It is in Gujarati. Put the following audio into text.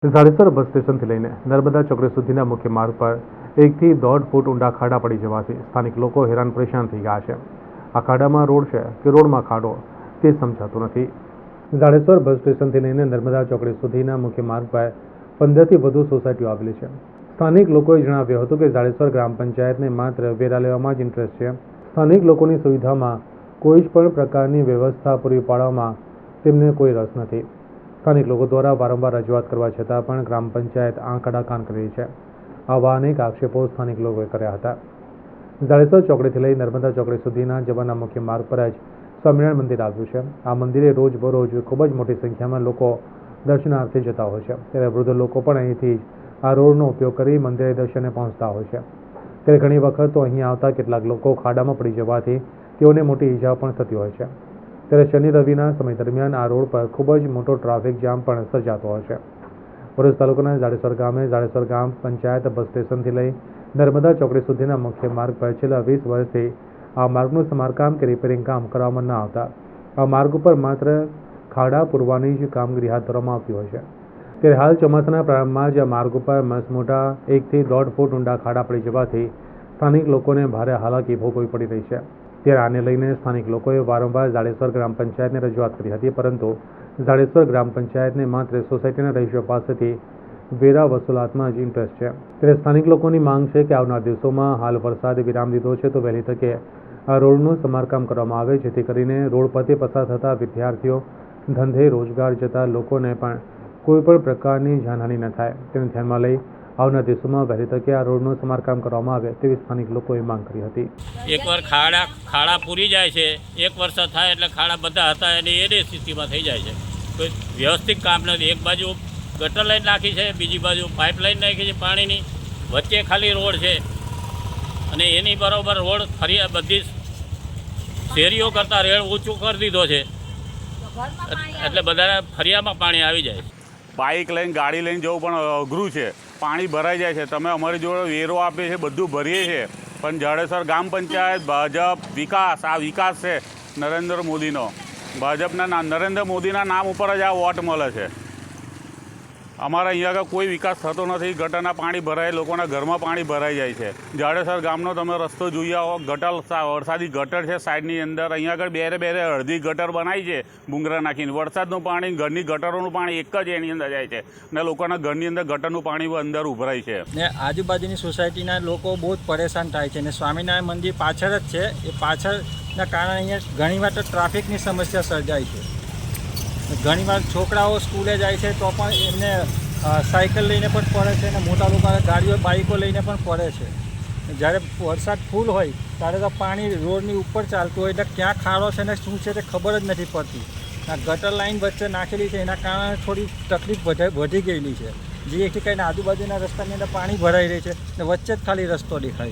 ઝાડેસર બસ સ્ટેશનથી લઈને નર્મદા ચોકડી સુધીના મુખ્ય માર્ગ પર 1 થી 1.5 ફૂટ ઊંડા ખાડા પડી જવાથી સ્થાનિક લોકો હેરાન પરેશાન થઈ ગયા છે। આ ખાડામાં રોડ છે કે રોડમાં ખાડો તે સમજાતું નથી। ઝાડેસર બસ સ્ટેશનથી લઈને નર્મદા ચોકડી સુધીના મુખ્ય માર્ગ પર 15 થી વધુ સોસાયટીઓ આવેલી છે। સ્થાનિક લોકોએ જણાવ્યું હતું કે ઝાડેસર ગ્રામ પંચાયતને માત્ર વેરા લેવામાં જ ઇન્ટરેસ્ટ છે। સ્થાનિક લોકોની સુવિધામાં કોઈ પણ પ્રકારની વ્યવસ્થા પૂરી પાડવામાં તેમને કોઈ રસ નથી। સ્થાનિક લોકો દ્વારા વારંવાર રજૂઆત કરવા છતાં પણ ગ્રામ પંચાયત આંખ આડા કાન કરી રહી છે। આવા અનેક આક્ષેપો સ્થાનિક લોકોએ કર્યા હતા। ઝાડેસર ચોકડીથી લઈ નર્મદા ચોકડી સુધીના જવાના મુખ્ય માર્ગ પર જ સ્વામિનારાયણ મંદિર આવ્યું છે। આ મંદિરે રોજબરોજ ખૂબ જ મોટી સંખ્યામાં લોકો દર્શનાર્થે જતા હોય છે, ત્યારે વૃદ્ધ લોકો પણ અહીંથી આ રોડનો ઉપયોગ કરી મંદિરે દર્શને પહોંચતા હોય છે। ત્યારે ઘણી વખત તો અહીં આવતા કેટલાક લોકો ખાડામાં પડી જવાથી તેઓને મોટી ઈજાઓ પણ થતી હોય છે। ત્યારે શનિ રવિના સમય દરમિયાન આ રોડ પર ખૂબ જ મોટો ટ્રાફિક જામ પણ સર્જાતો હોય છે। ભરૂચ તાલુકાના ઝાડેસર ગામે ઝાડેસર ગ્રામ પંચાયત બસ સ્ટેશનથી લઈ નર્મદા ચોકડી સુધીના મુખ્ય માર્ગ પર છેલ્લા 20 વર્ષથી આ માર્ગનું સમારકામ કે રિપેરિંગ કામ કરવામાં ન આવતા આ માર્ગ ઉપર માત્ર ખાડા પૂરવાની જ કામગીરી હાથ ધરવામાં આવતી હોય છે। ત્યારે હાલ ચોમાસાના પ્રારંભમાં જ આ માર્ગ ઉપર મસમોટા 1 થી 1.5 ફૂટ ઊંડા ખાડા પડી જવાથી સ્થાનિક લોકોને ભારે હાલાકી ભોગવવી પડી રહી છે। ત્યારે આને લઈને સ્થાનિક લોકોએ વારંવાર ઝાડેસર ગ્રામ પંચાયતને રજૂઆત કરી હતી, પરંતુ ઝાડેસર ગ્રામ પંચાયતને માત્ર સોસાયટીના રહીશો પાસેથી વેરા વસૂલાતમાં જ ઇન્ટરેસ્ટ છે। ત્યારે સ્થાનિક લોકોની માંગ છે કે આવનાર દિવસોમાં હાલ વરસાદે વિરામ લીધો છે તો વહેલી તકે આ રોડનું સમારકામ કરવામાં આવે, જેથી કરીને રોડ પરથી પસાર થતા વિદ્યાર્થીઓ, ધંધે રોજગાર જતા લોકોને પણ કોઈ પણ પ્રકારની જાનહાનિ ન થાય। તેને ધ્યાનમાં લઈ આવનાર દિવસોમાં વહેલી તકે આ રોડનું સમારકામ કરવામાં આવે તેવી સ્થાનિક લોકોએ માંગ કરી હતી। એકવાર ખાડા પૂરી જાય છે, એક વરસાદ થાય એટલે ખાડા બધા હતા એની સ્થિતિમાં થઈ જાય છે। કોઈ વ્યવસ્થિત કામ નથી। એક બાજુ ગટર લાઈન નાખી છે, બીજી બાજુ પાઇપ લાઈન નાખી છે પાણીની, વચ્ચે ખાલી રોડ છે અને એની બરાબર રોડ ફરિયા બધી શેરીઓ કરતાં રેડ ઊંચું કરી દીધો છે એટલે બધા ફરિયામાં પાણી આવી જાય છે। બાઇક લઈને ગાડી લઈને જવું પણ અઘરું છે। પાણી ભરાઈ જાય છે। તમે અમારી જોડે વેરો આપીએ છીએ, બધું ભરીએ છીએ, પણ ઝાડેસર ગ્રામ પંચાયત ભાજપ વિકાસ, આ વિકાસ છે નરેન્દ્ર મોદીનો। ભાજપના નરેન્દ્ર મોદીના નામ ઉપર જ આ વોટ મળે છે। અમારા અહીંયા આગળ કોઈ વિકાસ થતો નથી। ગટરના પાણી ભરાય, લોકોના ઘરમાં પાણી ભરાઈ જાય છે। ઝાડેસર ગામનો તમે રસ્તો જોઈ આવો, ગટર વરસાદી ગટર છે સાઈડની અંદર, અહીંયા આગળ બેરે અડધી ગટર બનાવી છે ભૂંગરા નાખીને। વરસાદનું પાણી, ઘરની ગટરોનું પાણી એક જ એની અંદર જાય છે ને લોકોના ઘરની અંદર ગટરનું પાણી અંદર ઉભરાય છે ને આજુબાજુની સોસાયટીના લોકો બહુ જ પરેશાન થાય છે ને સ્વામિનારાયણ મંદિર પાછળ જ છે, એ પાછળના કારણે અહીંયા ઘણીવાર તો ટ્રાફિકની સમસ્યા સર્જાય છે। ઘણીવાર છોકરાઓ સ્કૂલે જાય છે તો પણ એમને સાયકલ લઈને પણ પડે છે અને મોટા લોકો ગાડીઓ બાઇકો લઈને પણ પડે છે। જ્યારે વરસાદ ફૂલ હોય ત્યારે તો પાણી રોડની ઉપર ચાલતું હોય એટલે ક્યાં ખાડો છે ને શું છે તે ખબર જ નથી પડતી। આ ગટર લાઈન વચ્ચે નાખેલી છે એના કારણે થોડી તકલીફ વધી ગયેલી છે, જેથી કરીને આજુબાજુના રસ્તાની અંદર પાણી ભરાઈ રહી છે ને વચ્ચે જ ખાલી રસ્તો દેખાય।